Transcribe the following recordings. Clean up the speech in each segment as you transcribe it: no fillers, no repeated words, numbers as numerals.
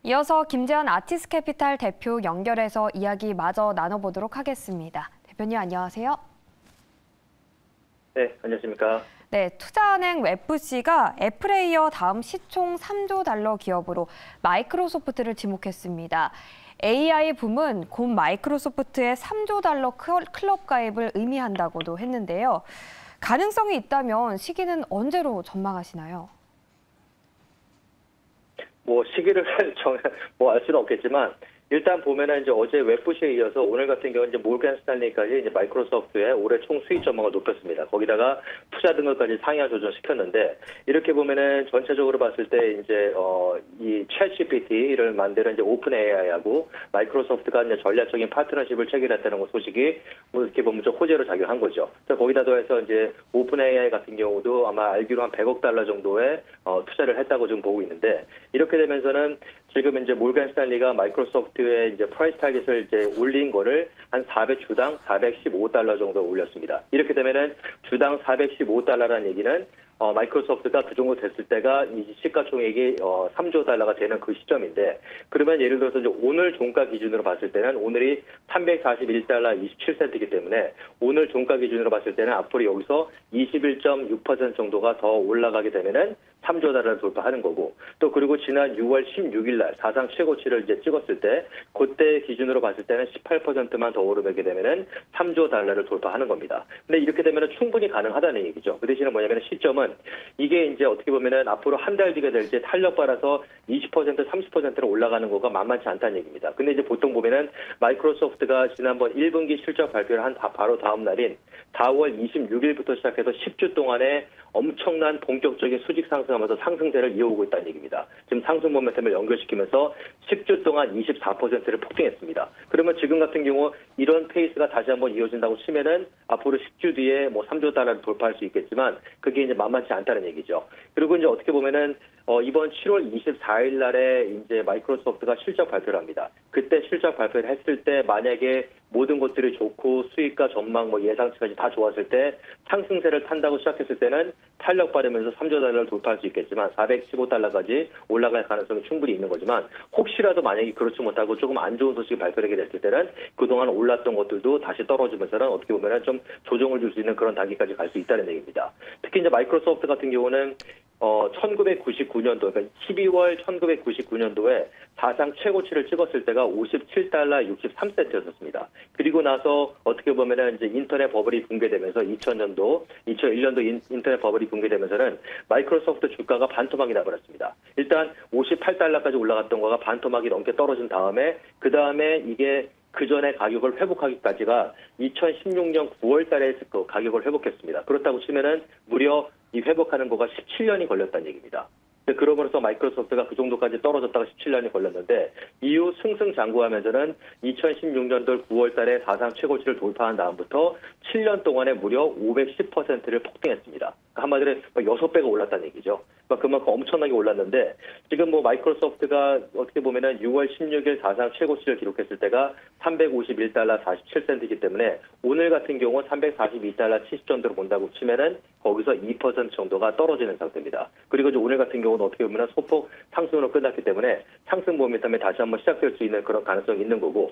이어서 김재현 아티스캐피탈 대표 연결해서 이야기 마저 나눠보도록 하겠습니다. 대표님 안녕하세요. 네, 안녕하십니까. 네, 투자은행 웹부시가 애플에 다음 시총 3조 달러 기업으로 마이크로소프트를 지목했습니다. AI 붐은 곧 마이크로소프트의 3조 달러 클럽 가입을 의미한다고도 했는데요. 가능성이 있다면 시기는 언제로 전망하시나요? 시기를 알 수는 없겠지만 일단 보면은 이제 어제 웹부시에 이어서 오늘 같은 경우는 이제 모건 스탠리까지 이제 마이크로소프트의 올해 총 수익 전망을 높였습니다. 거기다가 투자 등급까지 상향 조정시켰는데 이렇게 보면은 전체적으로 봤을 때 이제 이 챗GPT를 만드는 이제 오픈 AI하고 마이크로소프트가 이제 전략적인 파트너십을 체결했다는 소식이 이렇게 보면 좀 호재로 작용한 거죠. 거기다 더해서 이제 오픈 AI 같은 경우도 아마 알기로 한 100억 달러 정도의 투자를 했다고 지금 보고 있는데 이렇게 되면서는 지금 이제 몰간 스탠리가 마이크로소프트의 이제 프라이스 타깃을 이제 올린 거를 한 주당 415달러 정도 올렸습니다. 이렇게 되면은 주당 415달러라는 얘기는 마이크로소프트가 그 정도 됐을 때가 이 시가총액이 3조 달러가 되는 그 시점인데 그러면 예를 들어서 이제 오늘 종가 기준으로 봤을 때는 오늘이 341달러 27센트이기 때문에 오늘 종가 기준으로 봤을 때는 앞으로 여기서 21.6% 정도가 더 올라가게 되면은 3조 달러를 돌파하는 거고 또 그리고 지난 6월 16일 날 사상 최고치를 이제 찍었을 때 그때 기준으로 봤을 때는 18%만 더 오르게 되면은 3조 달러를 돌파하는 겁니다. 근데 이렇게 되면은 충분히 가능하다는 얘기죠. 그 대신에 뭐냐면 시점은 이게 이제 어떻게 보면은 앞으로 한 달 뒤가 될지 탄력 받아서 20% 30%로 올라가는 거가 만만치 않다는 얘기입니다. 근데 이제 보통 보면은 마이크로소프트가 지난번 1분기 실적 발표를 한 바로 다음 날인 4월 26일부터 시작해서 10주 동안에 엄청난 본격적인 수직 상승하면서 상승세를 이어오고 있다는 얘기입니다. 지금 상승 모멘텀을 연결시키면서 10주 동안 24%를 폭등했습니다. 그러면 지금 같은 경우 이런 페이스가 다시 한번 이어진다고 치면은 앞으로 10주 뒤에 3조 달러를 돌파할 수 있겠지만 그게 이제 만만치 않다는 얘기죠. 그리고 이제 어떻게 보면은 이번 7월 24일 날에 이제 마이크로소프트가 실적 발표를 합니다. 그때 실적 발표를 했을 때 만약에 모든 것들이 좋고 수익과 전망 예상치까지 다 좋았을 때 상승세를 탄다고 시작했을 때는 탄력 받으면서 3조 달러를 돌파할 수 있겠지만 415달러까지 올라갈 가능성이 충분히 있는 거지만 혹시라도 만약에 그렇지 못하고 조금 안 좋은 소식이 발표되게 됐을 때는 그동안 올랐던 것들도 다시 떨어지면서는 어떻게 보면은 좀 조정을 줄 수 있는 그런 단계까지 갈 수 있다는 얘기입니다. 특히 이제 마이크로소프트 같은 경우는 1999년도, 그러니까 12월 1999년도에 사상 최고치를 찍었을 때가 57달러 63센트였었습니다. 그리고 나서 어떻게 보면은 이제 인터넷 버블이 붕괴되면서 2001년도 인터넷 버블이 붕괴되면서는 마이크로소프트 주가가 반토막이 나버렸습니다. 일단 58달러까지 올라갔던 거가 반토막이 넘게 떨어진 다음에 그 다음에 이게 그 전에 가격을 회복하기까지가 2016년 9월 달에 그 가격을 회복했습니다. 그렇다고 치면은 무려 이 회복하는 거가 17년이 걸렸다는 얘기입니다. 그러므로서 마이크로소프트가 그 정도까지 떨어졌다가 17년이 걸렸는데 이후 승승장구하면서는 2016년도 9월 달에 사상 최고치를 돌파한 다음부터 7년 동안에 무려 510%를 폭등했습니다. 한마디로 6배가 올랐다는 얘기죠. 그만큼 엄청나게 올랐는데 지금 마이크로소프트가 어떻게 보면은 6월 16일 사상 최고치를 기록했을 때가 351달러 47센트이기 때문에 오늘 같은 경우 342달러 70 정도로 본다고 치면은 거기서 2% 정도가 떨어지는 상태입니다. 그리고 이제 오늘 같은 경우는 어떻게 보면 소폭 상승으로 끝났기 때문에 상승 모멘텀에 다시 한번 시작될 수 있는 그런 가능성이 있는 거고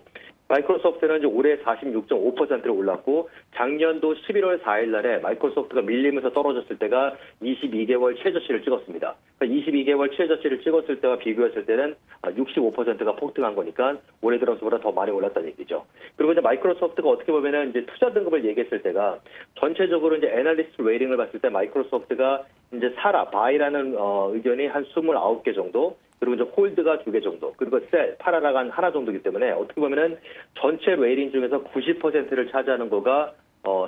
마이크로소프트는 이제 올해 46.5%로 올랐고 작년도 11월 4일 날에 마이크로소프트가 밀리면서 떨어졌을 때가 22개월 최저치를 찍었습니다. 그러니까 22개월 최저치를 찍었을 때와 비교했을 때는 65%가 폭등한 거니까 올해 들어서보다 더 많이 올랐다는 얘기죠. 그리고 이제 마이크로소프트가 어떻게 보면은 이제 투자 등급을 얘기했을 때가 전체적으로 이제 애널리스트 레이팅을 봤을 때 마이크로소프트가 이제 바이라는 의견이 한 29개 정도 그리고 이제 홀드가 2개 정도, 그리고 팔아라가 한 하나 정도이기 때문에 어떻게 보면은 전체 레이팅 중에서 90%를 차지하는 거가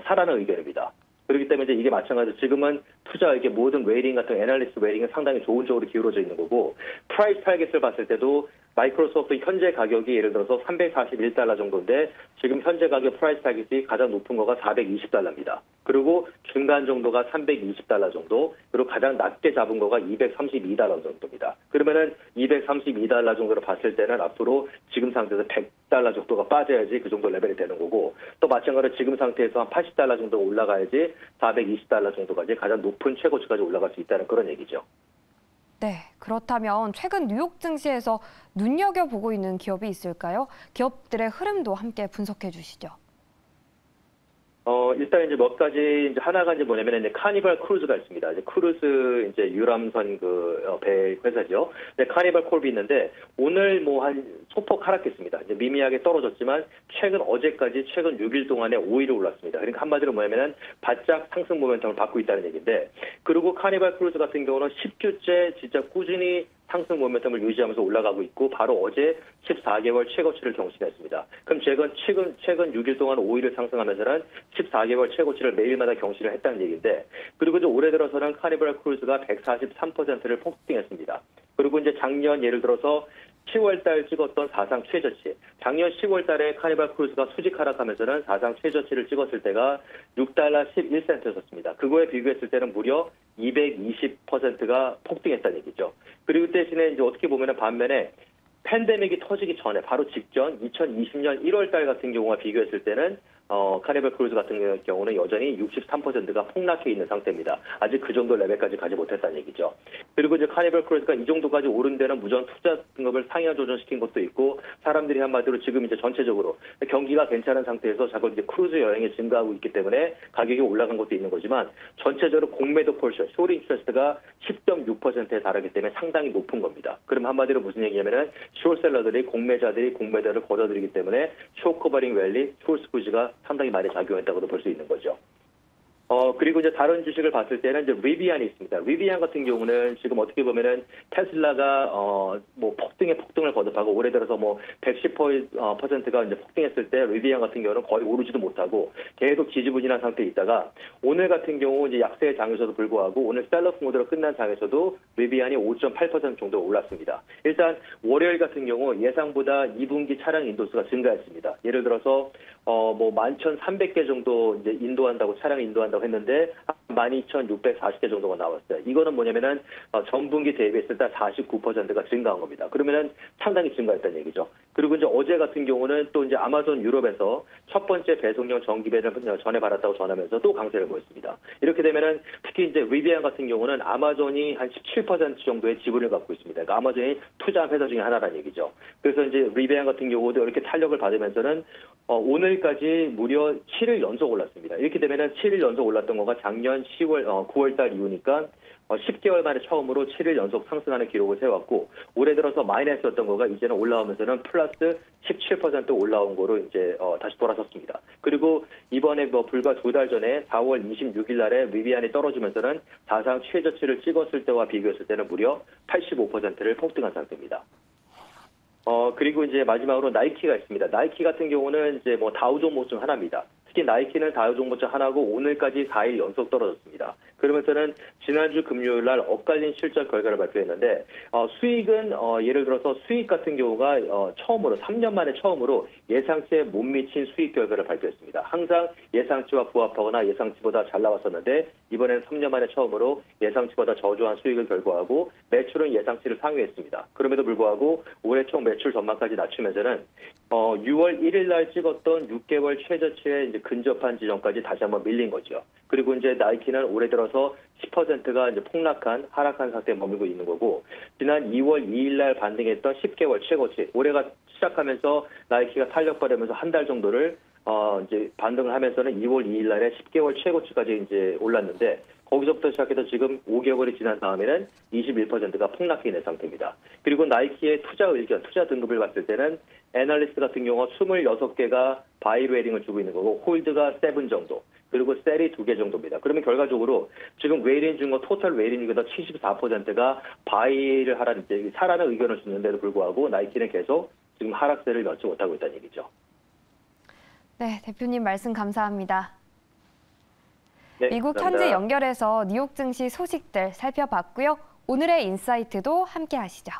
사라는 의견입니다. 그렇기 때문에 이제 이게 마찬가지로 지금은 투자 이게 모든 웨이팅 같은 애널리스트 웨이팅은 상당히 좋은 쪽으로 기울어져 있는 거고 프라이스 타겟을 봤을 때도 마이크로소프트 현재 가격이 예를 들어서 341달러 정도인데 지금 현재 가격 프라이스 타겟이 가장 높은 거가 420달러입니다. 그리고 중간 정도가 320달러 정도, 그리고 가장 낮게 잡은 거가 232달러 정도입니다. 그러면은 232달러 정도로 봤을 때는 앞으로 지금 상태에서 100달러 정도가 빠져야지 그 정도 레벨이 되는 거고 또 마찬가지로 지금 상태에서 한 80달러 정도 올라가야지 420달러 정도까지 가장 높은 최고치까지 올라갈 수 있다는 그런 얘기죠. 네, 그렇다면 최근 뉴욕 증시에서 눈여겨보고 있는 기업이 있을까요? 기업들의 흐름도 함께 분석해 주시죠. 일단 이제 몇 가지, 이제 하나가 이제 뭐냐면 이제 카니발 크루즈가 있습니다. 이제 크루즈 이제 유람선 배 회사죠. 네, 카니발 콜비 있는데 오늘 뭐 한 소폭 하락했습니다. 이제 미미하게 떨어졌지만 최근 6일 동안에 5위를 올랐습니다. 그러니까 한마디로 뭐냐면은 바짝 상승 모멘텀을 받고 있다는 얘기인데, 그리고 카니발 크루즈 같은 경우는 10주째 진짜 꾸준히 상승 모멘텀을 유지하면서 올라가고 있고, 바로 어제 14개월 최고치를 경신했습니다. 그럼 최근 6일 동안 5위를 상승하면서는 14개월 최고치를 매일마다 경신을 했다는 얘기인데, 그리고 이제 올해 들어서는 카니발 크루즈가 143%를 폭등했습니다. 그리고 이제 작년 예를 들어서 10월 달 찍었던 사상 최저치, 작년 10월 달에 카니발 크루즈가 수직 하락하면서는 사상 최저치를 찍었을 때가 $6 11센트였습니다. 그거에 비교했을 때는 무려 220%가 폭등했다는 얘기죠. 그리고 대신에 이제 어떻게 보면은 반면에 팬데믹이 터지기 전에 바로 직전 2020년 1월 달 같은 경우와 비교했을 때는 카니발 크루즈 같은 경우는 여전히 63%가 폭락해 있는 상태입니다. 아직 그 정도 레벨까지 가지 못했다는 얘기죠. 그리고 이제 카니발 크루즈가 이 정도까지 오른 데는 무전 투자 등급을 상향 조정시킨 것도 있고, 사람들이 한마디로 지금 이제 전체적으로 경기가 괜찮은 상태에서 자꾸 이제 크루즈 여행이 증가하고 있기 때문에 가격이 올라간 것도 있는 거지만, 전체적으로 공매도 폴션, 쇼리 인트레스트가 10.6%에 달하기 때문에 상당히 높은 겁니다. 그럼 한마디로 무슨 얘기냐면은 숏셀러들이 공매자들이 공매도를 걷어들이기 때문에 쇼커버링 랠리, 숏스쿠즈가 상당히 많이 작용했다고도 볼 수 있는 거죠. 그리고 이제 다른 주식을 봤을 때는 이제 리비안이 있습니다. 리비안 같은 경우는 지금 어떻게 보면은 테슬라가 뭐 폭등을 거듭하고 올해 들어서 뭐 110%가 이제 폭등했을 때 리비안 같은 경우는 거의 오르지도 못하고 계속 지지부진한 상태에 있다가, 오늘 같은 경우 이제 약세의 장에서도 불구하고 오늘 셀러프 모드로 끝난 장에서도 리비안이 5.8% 정도 올랐습니다. 일단 월요일 같은 경우 예상보다 2분기 차량 인도수가 증가했습니다. 예를 들어서 뭐 11,300개 정도 이제 차량 인도한다고 했는데 12,640개 정도가 나왔어요. 이거는 뭐냐면은 전분기 대비했을 때 49%가 증가한 겁니다. 그러면은 상당히 증가했다는 얘기죠. 그리고 이제 어제 같은 경우는 또 이제 아마존 유럽에서 첫 번째 배송용 전기배를 전해받았다고 전하면서 또 강세를 보였습니다. 이렇게 되면은 특히 이제 리비안 같은 경우는 아마존이 한 17% 정도의 지분을 갖고 있습니다. 그러니까 아마존이 투자한 회사 중에 하나라는 얘기죠. 그래서 이제 리비안 같은 경우도 이렇게 탄력을 받으면서는 오늘까지 무려 7일 연속 올랐습니다. 이렇게 되면은 7일 연속 올랐던 거가 작년 9월 달 이후니까 10개월 만에 처음으로 7일 연속 상승하는 기록을 세웠고, 올해 들어서 마이너스였던 거가 이제는 올라오면서는 플러스 17% 올라온 거로 이제 다시 돌아섰습니다. 그리고 이번에 뭐 불과 2달 전에 4월 26일 날에 리비안이 떨어지면서는 사상 최저치를 찍었을 때와 비교했을 때는 무려 85%를 폭등한 상태입니다. 그리고 이제 마지막으로 나이키가 있습니다. 나이키 같은 경우는 이제 뭐 다우 종목 중 하나입니다. 특히 나이키는 다우 종목 중 하나고 오늘까지 4일 연속 떨어졌습니다. 그러면서는 지난주 금요일 날 엇갈린 실적 결과를 발표했는데, 수익은 예를 들어서 수익 같은 경우가 처음으로 3년 만에 처음으로 예상치에 못 미친 수익 결과를 발표했습니다. 항상 예상치와 부합하거나 예상치보다 잘 나왔었는데 이번에는 3년 만에 처음으로 예상치보다 저조한 수익을 결과하고 매출은 예상치를 상회했습니다. 그럼에도 불구하고 올해 총 매출 전망까지 낮추면서는 6월 1일 날 찍었던 6개월 최저치에 이제 근접한 지점까지 다시 한번 밀린 거죠. 그리고 이제 나이키는 올해 들어서 10%가 이제 하락한 상태에 머물고 있는 거고, 지난 2월 2일 날 반등했던 10개월 최고치, 올해가 시작하면서 나이키가 탄력받으면서 한 달 정도를 이제 반등을 하면서는 2월 2일 날에 10개월 최고치까지 이제 올랐는데, 거기서부터 시작해서 지금 5개월이 지난 다음에는 21%가 폭락해 있는 상태입니다. 그리고 나이키의 투자 의견, 투자 등급을 봤을 때는 애널리스트 같은 경우 26개가 바이 레이팅을 주고 있는 거고, 홀드가 7 정도, 그리고 셀이 2개 정도입니다. 그러면 결과적으로 지금 웨이팅 중과 토탈 웨이팅 중에서 74%가 바이를 사라는 의견을 주는데도 불구하고 나이키는 계속 지금 하락세를 면치 못하고 있다는 얘기죠. 네, 대표님 말씀 감사합니다. 네, 미국 감사합니다. 현지 연결해서 뉴욕 증시 소식들 살펴봤고요. 오늘의 인사이트도 함께 하시죠.